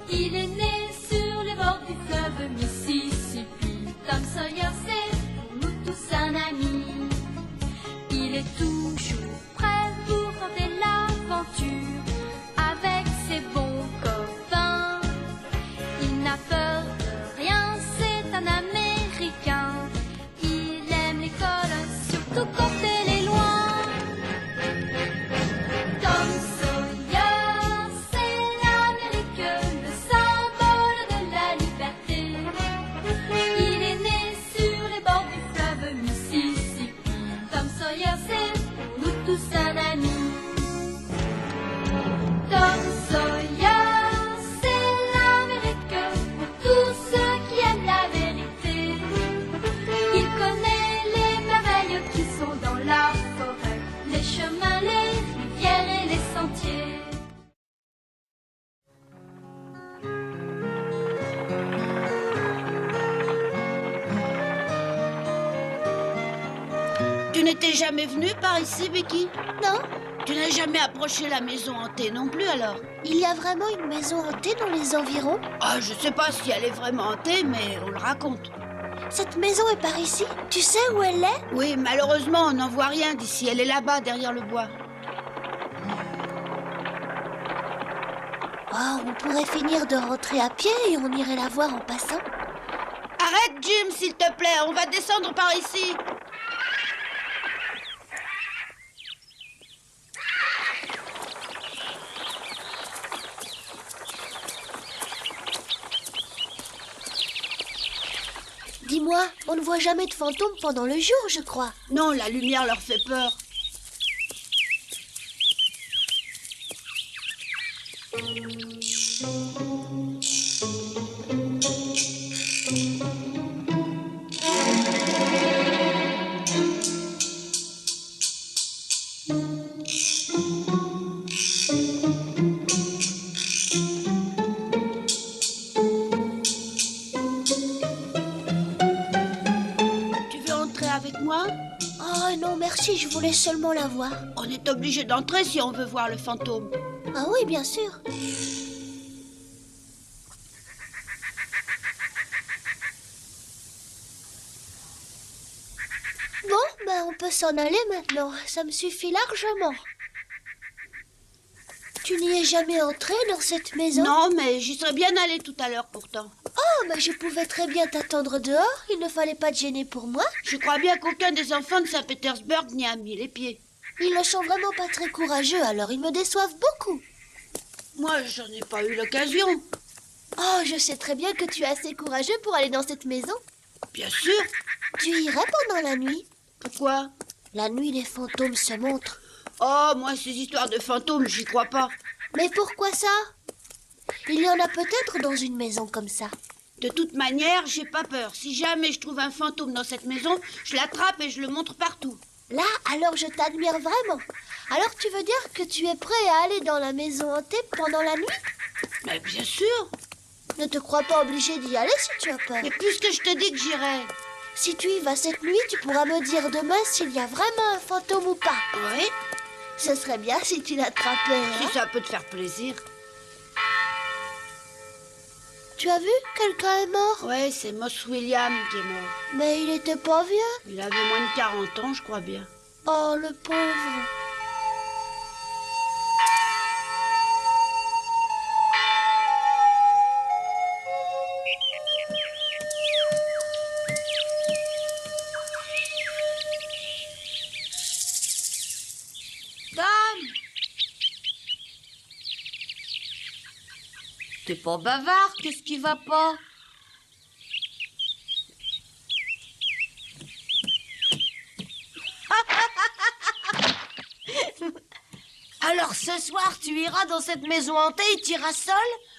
Il est né sur les bords du fleuve Mississippi. Tom Sawyer, c'est pour nous tous un ami. Il est toujours prêt pour tenter l'aventure avec ses bons copains. Il n'a peur de rien, c'est un Américain. Il aime l'école, surtout quand elle est loin. Tom Sawyer, c'est l'Amérique, le symbole de la liberté. Il est né sur les bords du fleuve Mississippi. Tom Sawyer, c'est pour nous tous un ami. Tom Sawyer, c'est l'Amérique pour tous ceux qui aiment la vérité. Il connaît les merveilles qui sont dans la forêt, les chemins, les rivières et les sentiers. Tu n'étais jamais venue par ici, Becky? Non, Tu n'as jamais approché la maison hantée non plus, alors? il y a vraiment une maison hantée dans les environs. Ah, je sais pas si elle est vraiment hantée, mais on le raconte. Cette maison est par ici. Tu sais où elle est? Oui, malheureusement, on n'en voit rien d'ici. Elle est là-bas, derrière le bois. Oh, on pourrait finir de rentrer à pied et on irait la voir en passant. Arrête, Jim, s'il te plaît, on va descendre par ici. Dis-moi, on ne voit jamais de fantômes pendant le jour, je crois. Non, la lumière leur fait peur. Tu veux entrer avec moi? Oh non, merci, je voulais seulement la voir. On est obligé d'entrer si on veut voir le fantôme. Ah oui, bien sûr. Bon, ben on peut s'en aller maintenant. Ça me suffit largement. Tu n'y es jamais entré dans cette maison? Non, mais j'y serais bien allée tout à l'heure pourtant. Oh, mais je pouvais très bien t'attendre dehors. Il ne fallait pas te gêner pour moi. Je crois bien qu'aucun des enfants de Saint-Pétersbourg n'y a mis les pieds. Ils ne sont vraiment pas très courageux, alors ils me déçoivent beaucoup. Moi, j'en ai pas eu l'occasion. Oh, je sais très bien que tu es assez courageux pour aller dans cette maison. Bien sûr. Tu irais pendant la nuit? Pourquoi? La nuit, les fantômes se montrent. Oh, moi, ces histoires de fantômes, j'y crois pas. Mais pourquoi ça? Il y en a peut-être dans une maison comme ça. De toute manière, j'ai pas peur. Si jamais je trouve un fantôme dans cette maison, je l'attrape et je le montre partout. Là, alors je t'admire vraiment. Alors tu veux dire que tu es prêt à aller dans la maison hantée pendant la nuit? Mais bien sûr. Ne te crois pas obligé d'y aller si tu as peur. Et puisque je te dis que j'irai. Si tu y vas cette nuit, tu pourras me dire demain s'il y a vraiment un fantôme ou pas. Oui, Ce serait bien si tu l'attrapais. Hein? si ça peut te faire plaisir. Tu as vu? Quelqu'un est mort. Ouais, c'est Moss William qui est mort. Mais il était pas vieux. Il avait moins de 40 ans, je crois bien. Oh, le pauvre. Tom! T'es pas bavard, qu'est-ce qui va pas? Alors ce soir, tu iras dans cette maison hantée et tu iras seul?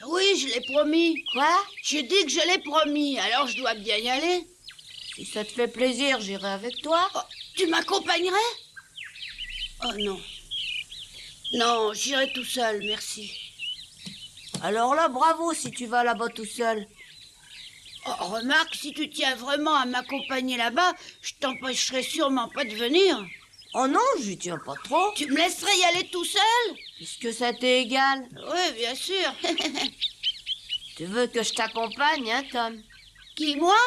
Oui, je l'ai promis. Quoi? J'ai dit que je l'ai promis, alors je dois bien y aller. Si ça te fait plaisir, j'irai avec toi. Oh, tu m'accompagnerais? Oh non. Non, j'irai tout seul, merci. Alors là, bravo si tu vas là-bas tout seul. Oh, remarque, si tu tiens vraiment à m'accompagner là-bas, je t'empêcherai sûrement pas de venir. Oh non, j'y tiens pas trop. Tu me laisserais y aller tout seul? Puisque ça t'est égal. Oui, bien sûr. Tu veux que je t'accompagne, hein, Tom? Qui, moi?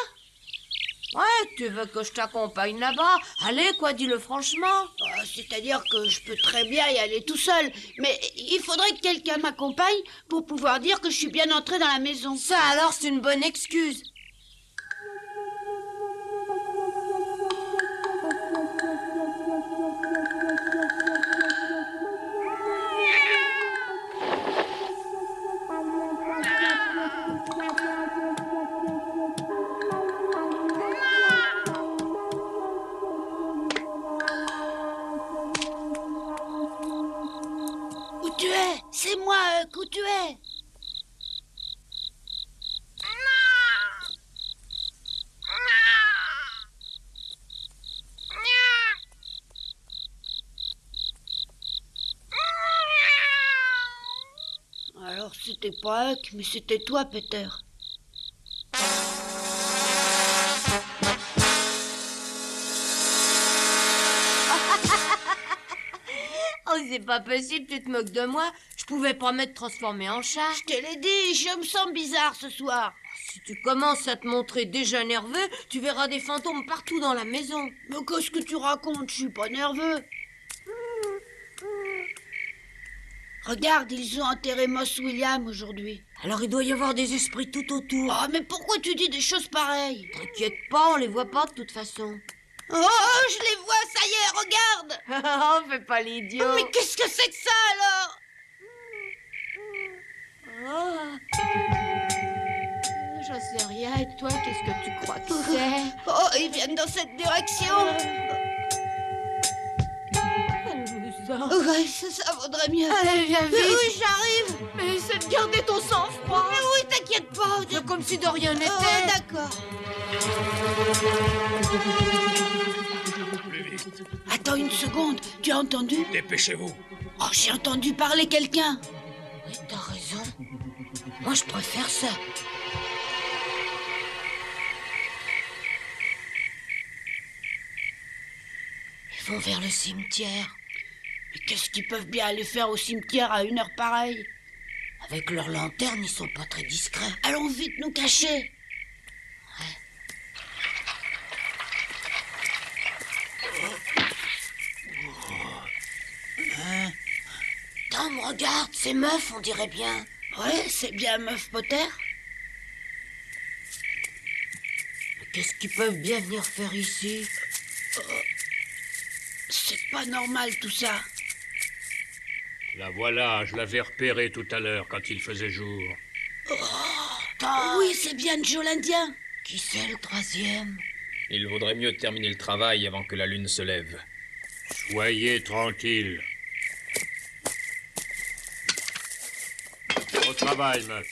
Ouais, tu veux que je t'accompagne là-bas? Allez, quoi, dis-le franchement. C'est-à-dire que je peux très bien y aller tout seul. Mais il faudrait que quelqu'un m'accompagne pour pouvoir dire que je suis bien entrée dans la maison. Ça, alors, c'est une bonne excuse. Où tu es? C'est moi, où tu es? Alors c'était pas Huck, mais c'était toi, Peter. Oh, c'est pas possible, tu te moques de moi. Je pouvais pas m'être transformé en chat. Je te l'ai dit, je me sens bizarre ce soir. Si tu commences à te montrer déjà nerveux, tu verras des fantômes partout dans la maison. Mais qu'est-ce que tu racontes? Je suis pas nerveux. Regarde, ils ont enterré Moss William aujourd'hui. Alors il doit y avoir des esprits tout autour. Oh, mais pourquoi tu dis des choses pareilles? T'inquiète pas, on les voit pas de toute façon. Oh, je les vois, ça y est, regarde! Oh, fais pas l'idiot. Mais qu'est-ce que c'est que ça, alors? Oh. J'en sais rien, et toi, qu'est-ce que tu crois que c'est? Oh, ils viennent dans cette direction. Ouais, ça vaudrait mieux. Allez, viens vite. Oui, j'arrive. Mais essaie de garder ton sang-froid. Mais oui, t'inquiète pas. C'est comme si de rien n'était. Oh, d'accord. Attends une seconde, tu as entendu? Dépêchez-vous. Oh, j'ai entendu parler quelqu'un. Oui, t'as raison. Moi, je préfère ça. Ils vont vers le cimetière. Mais qu'est-ce qu'ils peuvent bien aller faire au cimetière à une heure pareille? Avec leurs lanternes, ils sont pas très discrets. Allons vite nous cacher. Tom, regarde, ces meufs, on dirait bien. Ouais, c'est bien Meuf Potter. Mais qu'est-ce qu'ils peuvent bien venir faire ici? C'est pas normal tout ça. La voilà, je l'avais repérée tout à l'heure quand il faisait jour. Tom, Oui, c'est bien Joe l'Indien. qui c'est le troisième? Il vaudrait mieux terminer le travail avant que la lune se lève. Soyez tranquille. Au travail, meuf.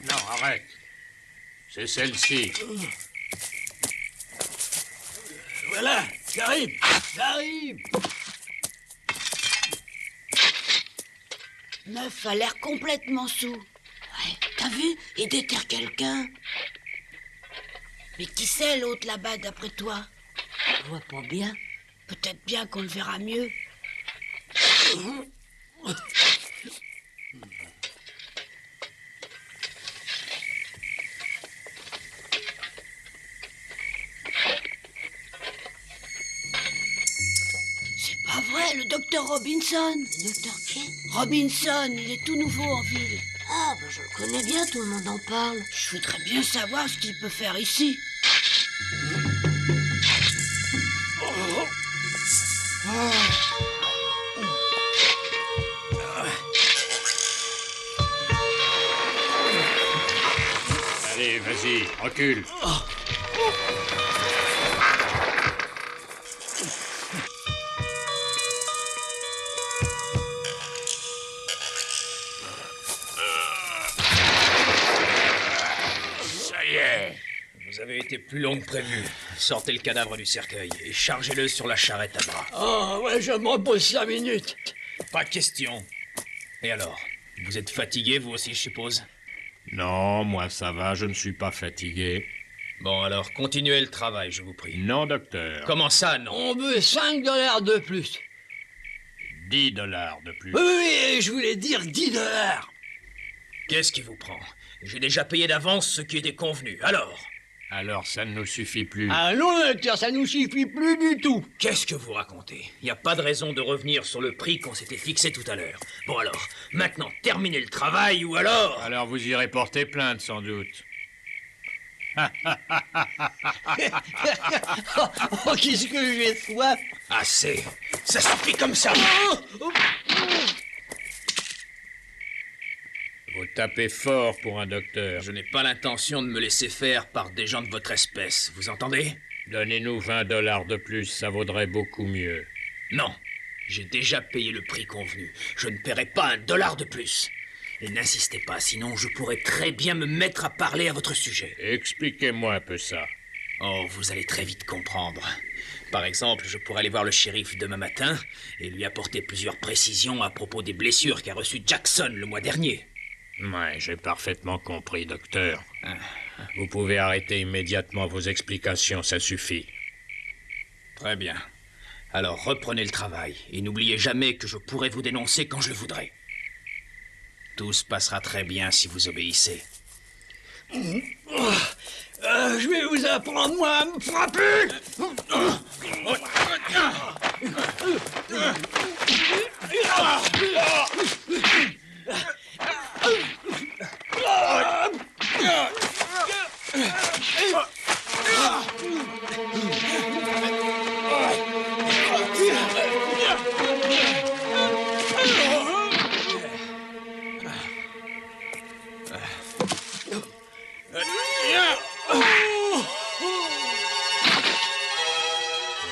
Non, arrête. C'est celle-ci. Voilà, j'arrive. Meuf a l'air complètement sous. Ouais, t'as vu? Il déterre quelqu'un. Mais qui c'est l'autre là-bas d'après toi? Je vois pas bien. Peut-être bien qu'on le verra mieux. C'est pas vrai, le docteur Robinson. Le docteur qui? Robinson, il est tout nouveau en ville. Ah, ben je le connais bien, tout le monde en parle. Je voudrais bien savoir ce qu'il peut faire ici. Allez, vas-y, recule. Ça y est. Vous avez été plus long que prévu. Sortez le cadavre du cercueil et chargez-le sur la charrette à bras. Oh, ouais, je me repose 5 minutes. Pas question. Et alors? Vous êtes fatigué, vous aussi, je suppose? Non, moi ça va, je ne suis pas fatigué. Bon, alors, continuez le travail, je vous prie. Non, docteur. Comment ça, non? On veut $5 de plus. 10 dollars de plus. Oui, oui, je voulais dire 10 dollars. Qu'est-ce qui vous prend? J'ai déjà payé d'avance ce qui était convenu. Alors ça ne nous suffit plus. Ah non, docteur, ça nous suffit plus du tout. Qu'est-ce que vous racontez? Il n'y a pas de raison de revenir sur le prix qu'on s'était fixé tout à l'heure. Bon alors, maintenant, terminez le travail ou alors... Alors vous irez porter plainte sans doute. Oh, qu'est-ce que j'ai soif. Assez. Ça suffit comme ça. Vous tapez fort pour un docteur. Je n'ai pas l'intention de me laisser faire par des gens de votre espèce, vous entendez? Donnez-nous 20 dollars de plus, ça vaudrait beaucoup mieux. Non, j'ai déjà payé le prix convenu. Je ne paierai pas un dollar de plus. Et n'insistez pas, sinon je pourrais très bien me mettre à parler à votre sujet. Expliquez-moi un peu ça. Oh, vous allez très vite comprendre. Par exemple, je pourrais aller voir le shérif demain matin et lui apporter plusieurs précisions à propos des blessures qu'a reçues Jackson le mois dernier. Ouais, j'ai parfaitement compris, docteur. Vous pouvez arrêter immédiatement vos explications, ça suffit. Très bien. Alors reprenez le travail et n'oubliez jamais que je pourrai vous dénoncer quand je le voudrai. Tout se passera très bien si vous obéissez. Je vais vous apprendre, moi, à me frapper. Vous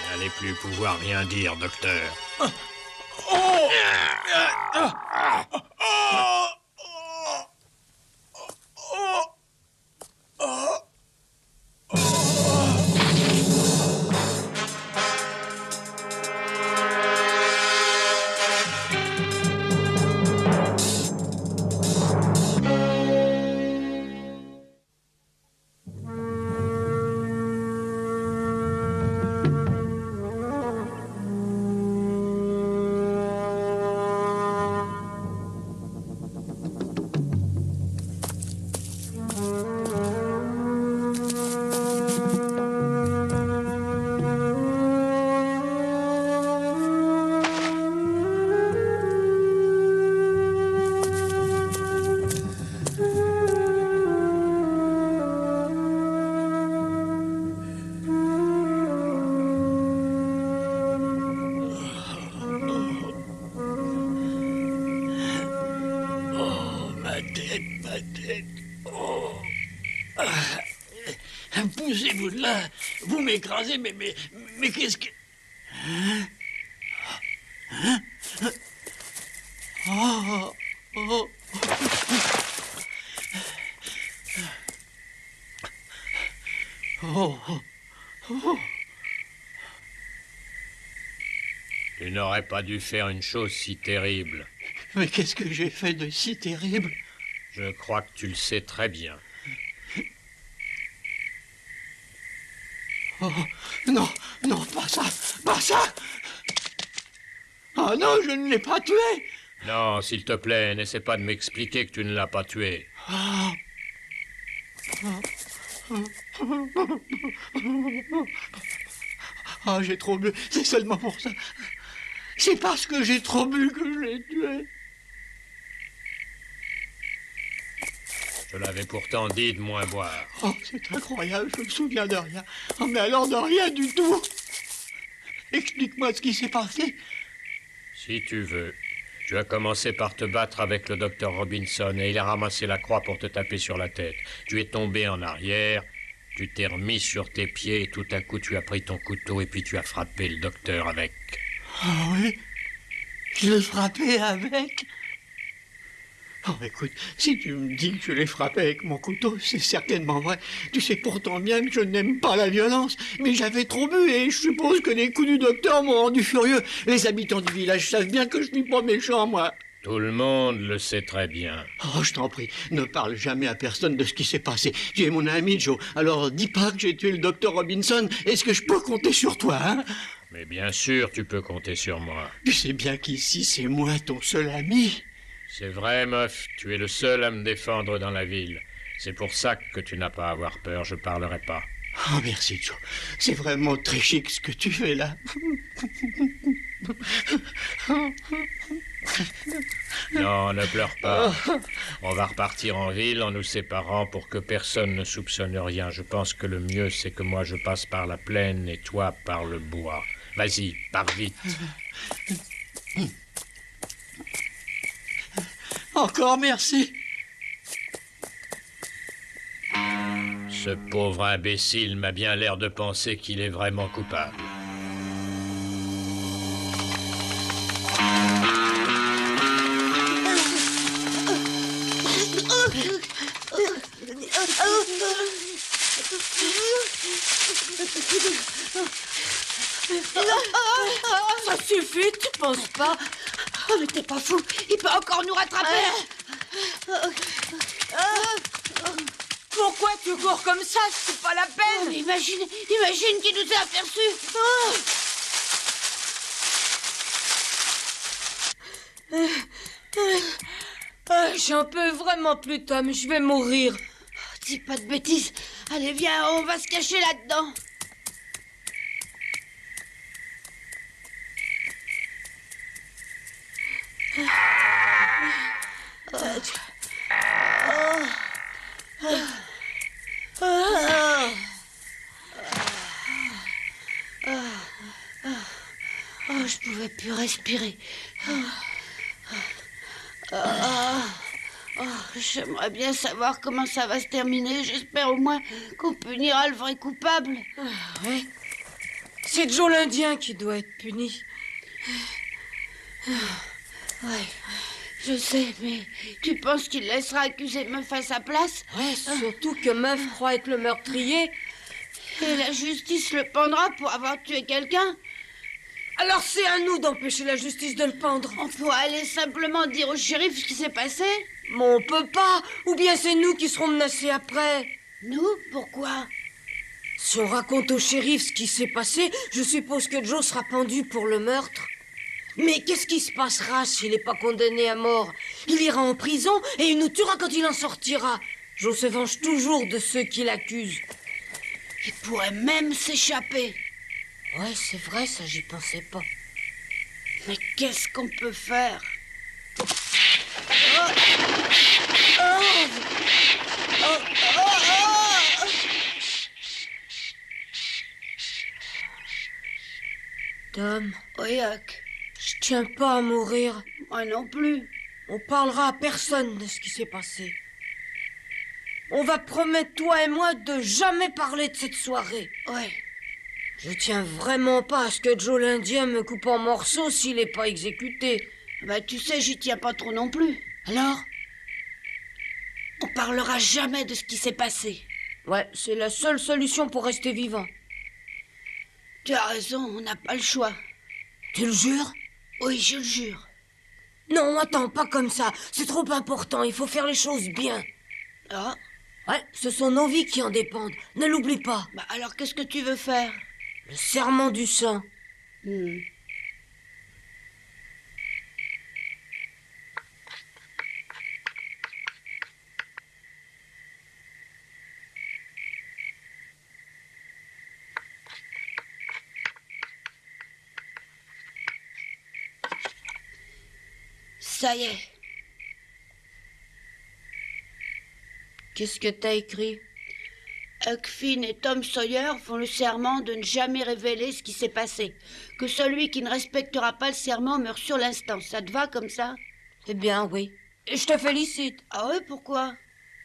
n'allez plus pouvoir rien dire, docteur. Ma tête. Oh. Poussez-vous de là. Vous m'écrasez, mais qu'est-ce que... Oh. Oh. Oh. Oh. Tu n'aurais pas dû faire une chose si terrible. Mais qu'est-ce que j'ai fait de si terrible? Je crois que tu le sais très bien. Oh, non, non, pas ça, pas ça! Oh non, je ne l'ai pas tué! Non, s'il te plaît, n'essaie pas de m'expliquer que tu ne l'as pas tué. Ah, j'ai trop bu, c'est seulement pour ça. C'est parce que j'ai trop bu que je l'ai tué. Je l'avais pourtant dit de moins boire. Oh, c'est incroyable, je me souviens de rien. Oh, mais alors de rien du tout. Explique-moi ce qui s'est passé. Si tu veux. Tu as commencé par te battre avec le docteur Robinson et il a ramassé la croix pour te taper sur la tête. Tu es tombé en arrière, tu t'es remis sur tes pieds et tout à coup tu as pris ton couteau et puis tu as frappé le docteur avec. Ah oui? Je l'ai frappé avec? Oh, écoute, si tu me dis que je l'ai frappé avec mon couteau, c'est certainement vrai. Tu sais pourtant bien que je n'aime pas la violence, mais j'avais trop bu et je suppose que les coups du docteur m'ont rendu furieux. Les habitants du village savent bien que je suis pas méchant, moi. Tout le monde le sait très bien. Oh, je t'en prie, ne parle jamais à personne de ce qui s'est passé. Tu es mon ami, Joe, alors dis pas que j'ai tué le docteur Robinson. Est-ce que je peux compter sur toi, hein? Mais bien sûr, tu peux compter sur moi. Tu sais bien qu'ici, c'est moi ton seul ami. C'est vrai, meuf, tu es le seul à me défendre dans la ville. C'est pour ça que tu n'as pas à avoir peur, je parlerai pas. Oh, merci, Joe. C'est vraiment très chic ce que tu fais là. Non, ne pleure pas. On va repartir en ville en nous séparant pour que personne ne soupçonne rien. Je pense que le mieux, c'est que moi je passe par la plaine et toi par le bois. Vas-y, pars vite. Encore merci. Ce pauvre imbécile m'a bien l'air de penser qu'il est vraiment coupable. Ça suffit, tu penses pas? Oh, mais t'es pas fou. Il peut encore nous rattraper. Pourquoi tu cours comme ça? C'est pas la Oh, peine. mais imagine qu'il nous a aperçus. J'en peux vraiment plus, Tom. Je vais mourir. Dis pas de bêtises. Allez, viens, on va se cacher là-dedans. Oh, je pouvais plus respirer. J'aimerais bien savoir comment ça va se terminer. J'espère au moins qu'on punira le vrai coupable. Ouais. C'est Joe l'Indien qui doit être puni. Ouais, je sais, mais tu penses qu'il laissera accuser Meuf à sa place? Ouais, surtout que Meuf croit être le meurtrier. Et la justice le pendra pour avoir tué quelqu'un? Alors c'est à nous d'empêcher la justice de le pendre. On pourra aller simplement dire au shérif ce qui s'est passé? Mais on peut pas. Ou bien c'est nous qui serons menacés après. Nous? Pourquoi? Si on raconte au shérif ce qui s'est passé, je suppose que Joe sera pendu pour le meurtre. Mais qu'est-ce qui se passera s'il n'est pas condamné à mort? Il ira en prison et il nous tuera quand il en sortira. Joe se venge toujours de ceux qui l'accusent. Il pourrait même s'échapper. Ouais, c'est vrai, ça, j'y pensais pas. Mais qu'est-ce qu'on peut faire? Tom, Oui, Huck. je tiens pas à mourir. Moi non plus. On parlera à personne de ce qui s'est passé. On va promettre, toi et moi, de jamais parler de cette soirée. Ouais. Je tiens vraiment pas à ce que Joe l'Indien me coupe en morceaux s'il n'est pas exécuté. Bah, tu sais, j'y tiens pas trop non plus. Alors? On parlera jamais de ce qui s'est passé. Ouais, c'est la seule solution pour rester vivant. Tu as raison, on n'a pas le choix. Tu le jures? Oui, je le jure. Non, attends, pas comme ça. C'est trop important, il faut faire les choses bien. Ah, Ouais, ce sont nos vies qui en dépendent. Ne l'oublie pas. bah alors qu'est-ce que tu veux faire? Le serment du sang. Ça y est. Qu'est-ce que t'as écrit? Huck Finn et Tom Sawyer font le serment de ne jamais révéler ce qui s'est passé. Que celui qui ne respectera pas le serment meurt sur l'instant. Ça te va comme ça? Eh bien, oui. Et je te félicite. Ah ouais, pourquoi?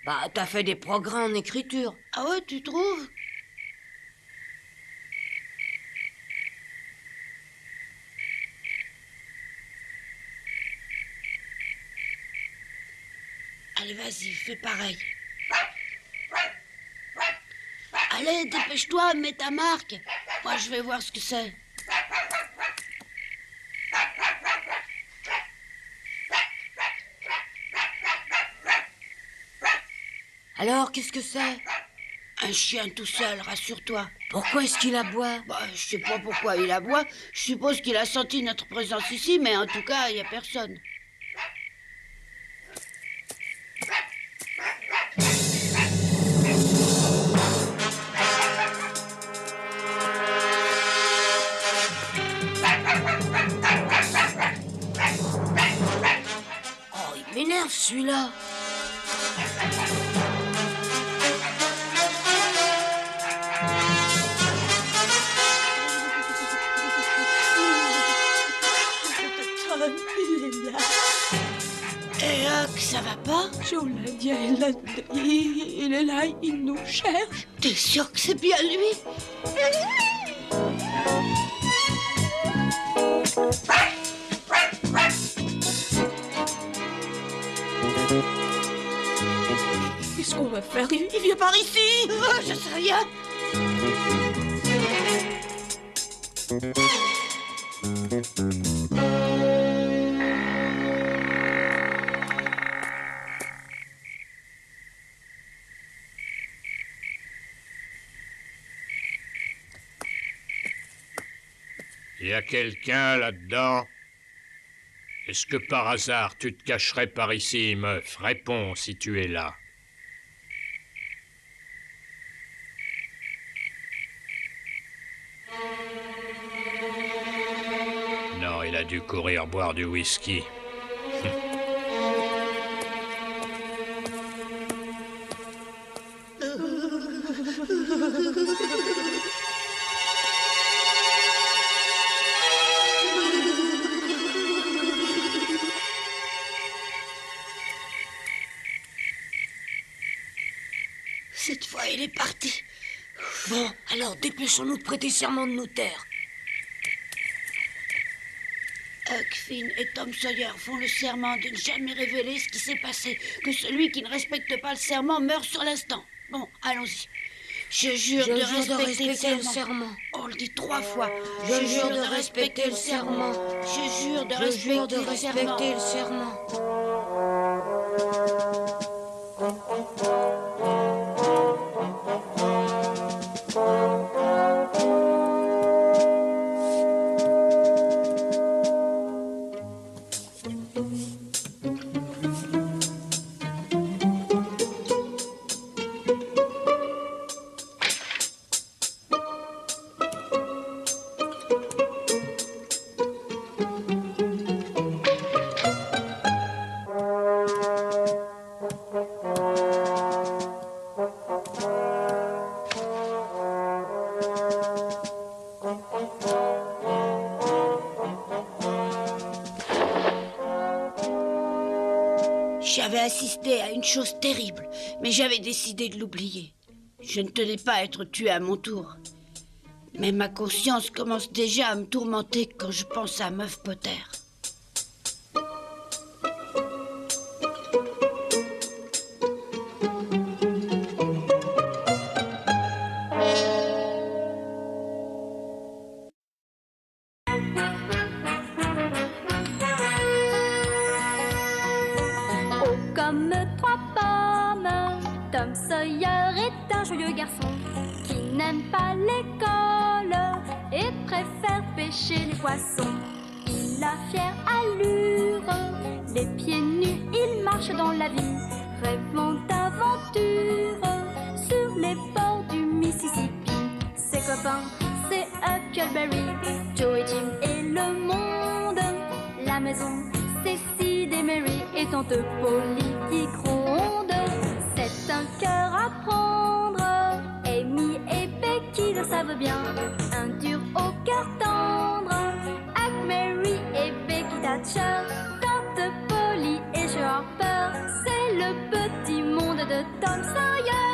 Bah, t'as fait des progrès en écriture. Ah ouais, tu trouves? Allez, vas-y, fais pareil. Allez, dépêche-toi, mets ta marque. Moi, je vais voir ce que c'est. Alors, qu'est-ce que c'est? Un chien tout seul, rassure-toi. Pourquoi est-ce qu'il aboie? Bah, je sais pas pourquoi il aboie. Je suppose qu'il a senti notre présence ici, mais en tout cas, il n'y a personne. Oh, il m'énerve celui-là. Et ça va pas? Il est là, il nous cherche. T'es sûr que c'est bien lui? Qu'est-ce qu'on va faire? Il vient par ici. Oh, je sais rien. Y a quelqu'un là-dedans? Est-ce que par hasard tu te cacherais par ici, meuf? Réponds si tu es là. Non, il a dû courir boire du whisky. Cette fois, il est parti. Bon, alors dépêchons-nous de prêter serment de nous taire. Huck Finn et Tom Sawyer font le serment de ne jamais révéler ce qui s'est passé, que celui qui ne respecte pas le serment meurt sur l'instant. Bon, allons-y. Je jure de respecter le serment. On le dit 3 fois. Je jure de respecter le serment. Je jure de Je jure de respecter respecter le serment. J'avais assisté à une chose terrible, mais j'avais décidé de l'oublier. Je ne tenais pas à être tué à mon tour. Mais ma conscience commence déjà à me tourmenter quand je pense à Meuf Potter. Oh, comme 3 pommes, Tom Sawyer est un joyeux garçon qui n'aime pas l'école et préfère pêcher les poissons. Il a fière allure, les pieds nus, il marche dans la vie, rêvant d'aventure sur les bords du Mississippi. Ses copains, c'est Huckleberry, Joe et Jim et le monde. La maison, c'est Sid et Mary et tante Polly qui gronde. C'est un cœur à prendre, Amy et Becky le savent bien. Un dur au cœur tendre, Huck, Mary et Becky Thatcher. Tante Polly et Joe Harper, c'est le petit monde de Tom Sawyer.